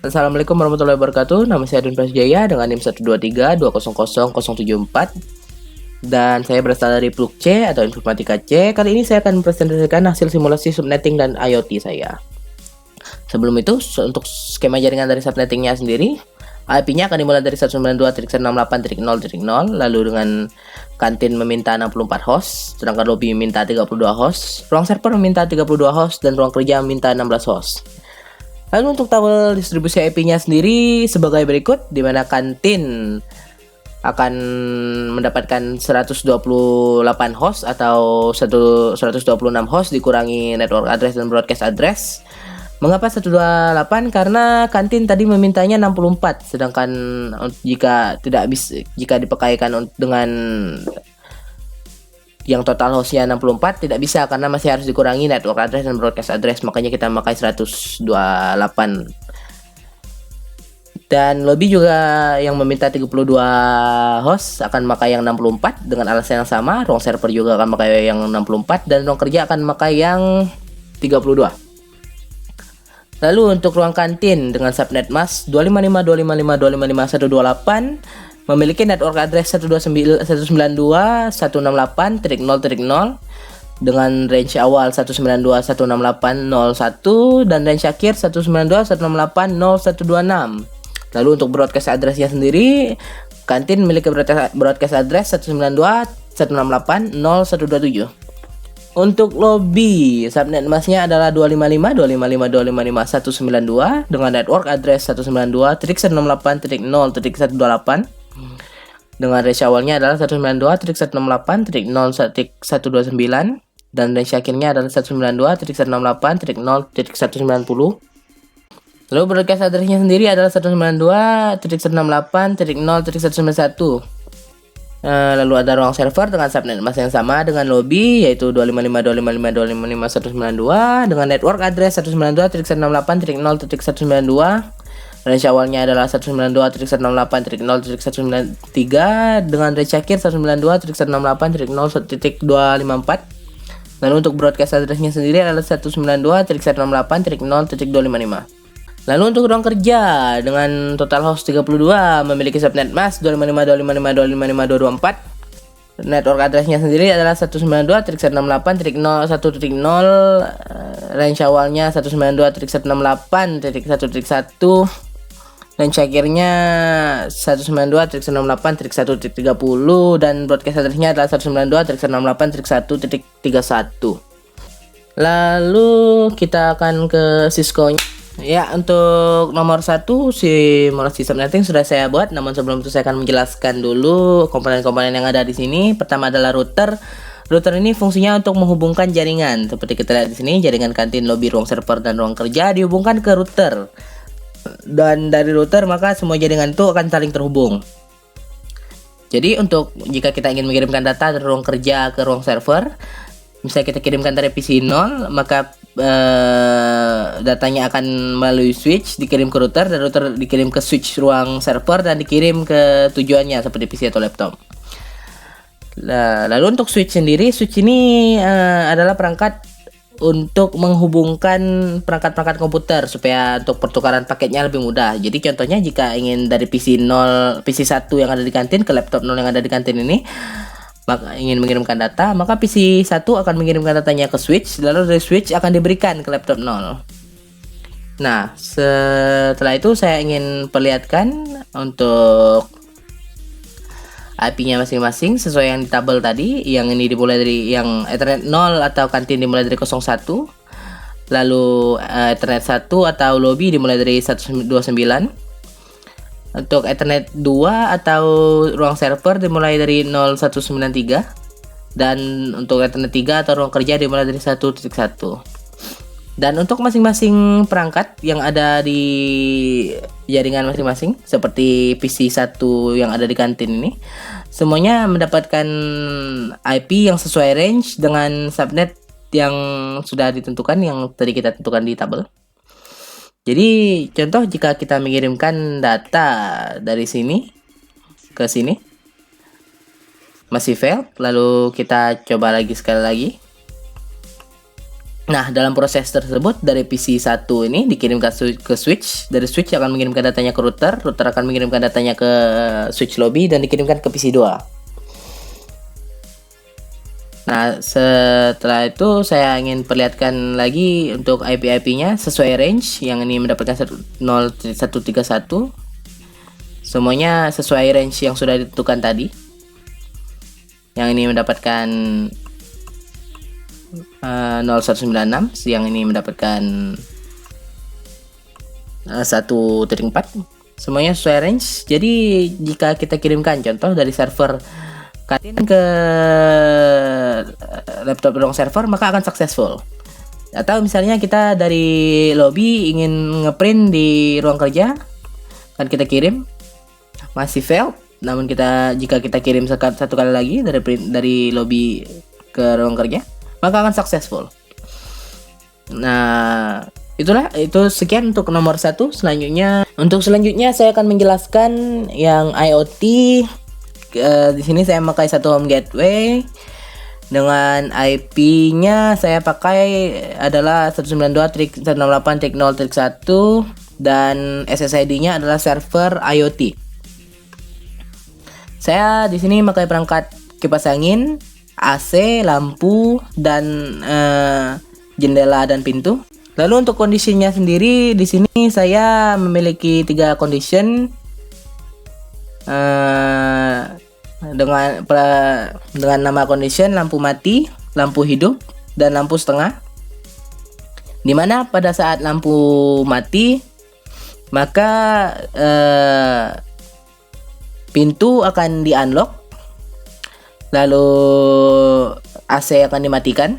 Assalamualaikum warahmatullahi wabarakatuh. Nama saya Adun Prasetya dengan NIM 123200074 dan saya berasal dari PLUK C atau Informatika C. Kali ini saya akan mempresentasikan hasil simulasi subnetting dan IoT saya. Sebelum itu, untuk skema jaringan dari subnettingnya sendiri, IP-nya akan dimulai dari 192.168.0.0, lalu dengan kantin meminta 64 host, sedangkan lobby meminta 32 host, ruang server meminta 32 host, dan ruang kerja meminta 16 host. Lalu untuk tabel distribusi IP-nya sendiri sebagai berikut, di mana kantin akan mendapatkan 128 host atau 126 host dikurangi network address dan broadcast address. Mengapa 128? Karena kantin tadi memintanya 64, sedangkan jika dipakaikan dengan yang total hostnya 64 tidak bisa karena masih harus dikurangi network address dan broadcast address, makanya kita memakai 128. Dan lobby juga yang meminta 32 host akan memakai yang 64 dengan alasan yang sama. Ruang server juga akan memakai yang 64 dan ruang kerja akan memakai yang 32. Lalu untuk ruang kantin dengan subnet mask 255.255.255.128 memiliki network address 192.168.0.0 dengan range awal 192.168.0.1 dan range akhir 192.168.0.126. Lalu untuk broadcast addressnya sendiri, kantin memiliki broadcast address 192.168.0.127. Untuk lobby, subnet masknya adalah 255.255.255.192 dengan network address 192.168.0.128 dengan range awalnya adalah 192.168.0.129 dan range akhirnya adalah 192.168.0.190. Lalu broadcast addressnya sendiri adalah 192.168.0.191. Lalu ada ruang server dengan subnet mask yang sama dengan lobby, yaitu 255.255.255.192 dengan network address 192.168.0.192. Range awalnya adalah 192.168.0.193 dengan range akhir 192.168.0.254. Lalu untuk broadcast addressnya sendiri adalah 192.168.0.255. Lalu untuk ruang kerja dengan total host 32 memiliki subnet mask 255.255.255.224. Network addressnya sendiri adalah 192.168.0.1.0, range awalnya 192.168.1.1, range akhirnya 192.168.1.30 dan broadcast addressnya adalah 192.168.1.31. Lalu kita akan ke Cisco-nya. Ya, untuk nomor 1 simulasi subnetting sudah saya buat, namun sebelum itu saya akan menjelaskan dulu komponen-komponen yang ada di sini. Pertama adalah router. Router ini fungsinya untuk menghubungkan jaringan. Seperti kita lihat di sini, jaringan kantin, lobby, ruang server dan ruang kerja dihubungkan ke router. Dan dari router maka semua jaringan itu akan saling terhubung. Jadi untuk jika kita ingin mengirimkan data dari ruang kerja ke ruang server, misalnya kita kirimkan dari PC 0, maka datanya akan melalui switch dikirim ke router dan router dikirim ke switch ruang server dan dikirim ke tujuannya seperti PC atau laptop. Lalu untuk switch sendiri, switch ini adalah perangkat untuk menghubungkan perangkat-perangkat komputer supaya untuk pertukaran paketnya lebih mudah. Jadi contohnya jika ingin dari PC 1 yang ada di kantin ke laptop 0 yang ada di kantin ini, maka ingin mengirimkan data, maka PC 1 akan mengirimkan datanya ke switch, lalu dari switch akan diberikan ke laptop 0. Nah, setelah itu saya ingin perlihatkan untuk IP-nya masing-masing sesuai yang di tabel tadi. Yang ini dimulai dari yang Ethernet 0 atau kantin dimulai dari 01, lalu Ethernet 1 atau lobby dimulai dari 129. Untuk Ethernet 2 atau ruang server dimulai dari 0193 dan untuk Ethernet 3 atau ruang kerja dimulai dari 1.1. Dan untuk masing-masing perangkat yang ada di jaringan masing-masing seperti PC 1 yang ada di kantin ini, semuanya mendapatkan IP yang sesuai range dengan subnet yang sudah ditentukan, yang tadi kita tentukan di tabel. Jadi contoh jika kita mengirimkan data dari sini ke sini masih fail, lalu kita coba lagi sekali lagi. Nah, dalam proses tersebut dari PC 1 ini dikirimkan ke switch, dari switch akan mengirimkan datanya ke router, router akan mengirimkan datanya ke switch lobby dan dikirimkan ke PC 2. Nah, setelah itu saya ingin perlihatkan lagi untuk IP-IP-nya sesuai range. Yang ini mendapatkan 0131. Semuanya sesuai range yang sudah ditentukan tadi. Yang ini mendapatkan 0196, yang ini mendapatkan 1.4. Semuanya sesuai range. Jadi jika kita kirimkan contoh dari server Katin ke laptop ruang server, maka akan successful. Atau misalnya kita dari lobby ingin ngeprint di ruang kerja, kan kita kirim masih fail. Namun jika kita kirim satu kali lagi dari lobby ke ruang kerja, maka akan successful. Nah, itu sekian untuk nomor 1. Untuk selanjutnya saya akan menjelaskan yang IoT. Di sini saya memakai satu home gateway dengan IP-nya saya pakai adalah 192.168.0.1 dan SSID-nya adalah server IoT. Saya di sini memakai perangkat kipas angin, AC, lampu, dan jendela dan pintu. Lalu untuk kondisinya sendiri di sini saya memiliki 3 condition dengan nama condition lampu mati, lampu hidup, dan lampu setengah. Dimana pada saat lampu mati maka pintu akan di unlock, lalu AC akan dimatikan,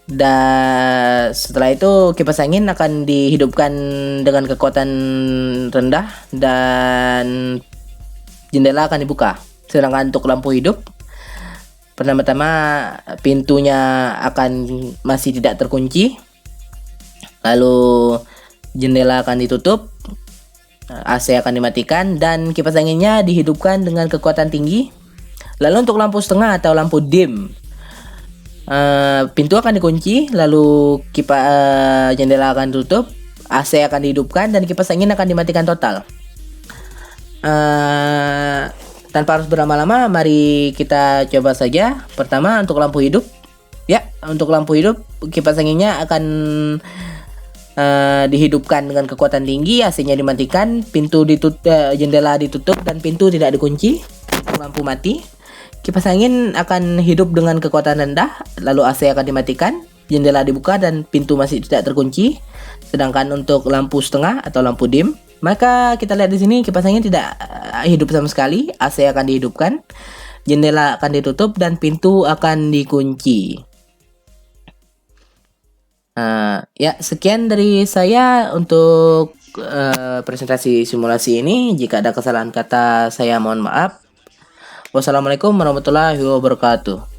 dan setelah itu kipas angin akan dihidupkan dengan kekuatan rendah dan jendela akan dibuka. Sedangkan untuk lampu hidup, pertama-tama pintunya akan masih tidak terkunci, lalu jendela akan ditutup, AC akan dimatikan, dan kipas anginnya dihidupkan dengan kekuatan tinggi. Lalu untuk lampu setengah atau lampu dim, pintu akan dikunci, lalu jendela akan tutup, AC akan dihidupkan, dan kipas angin akan dimatikan total. Tanpa harus berlama-lama, mari kita coba saja. Pertama untuk lampu hidup. Ya, untuk lampu hidup kipas anginnya akan dihidupkan dengan kekuatan tinggi, AC-nya dimatikan, jendela ditutup, dan pintu tidak dikunci. Untuk lampu mati, kipas angin akan hidup dengan kekuatan rendah, lalu AC akan dimatikan, jendela dibuka, dan pintu masih tidak terkunci. Sedangkan untuk lampu setengah atau lampu dim, maka kita lihat di sini kipas angin tidak hidup sama sekali, AC akan dihidupkan, jendela akan ditutup, dan pintu akan dikunci. Ya, sekian dari saya untuk presentasi simulasi ini. Jika ada kesalahan kata, saya mohon maaf. Wassalamualaikum warahmatullahi wabarakatuh.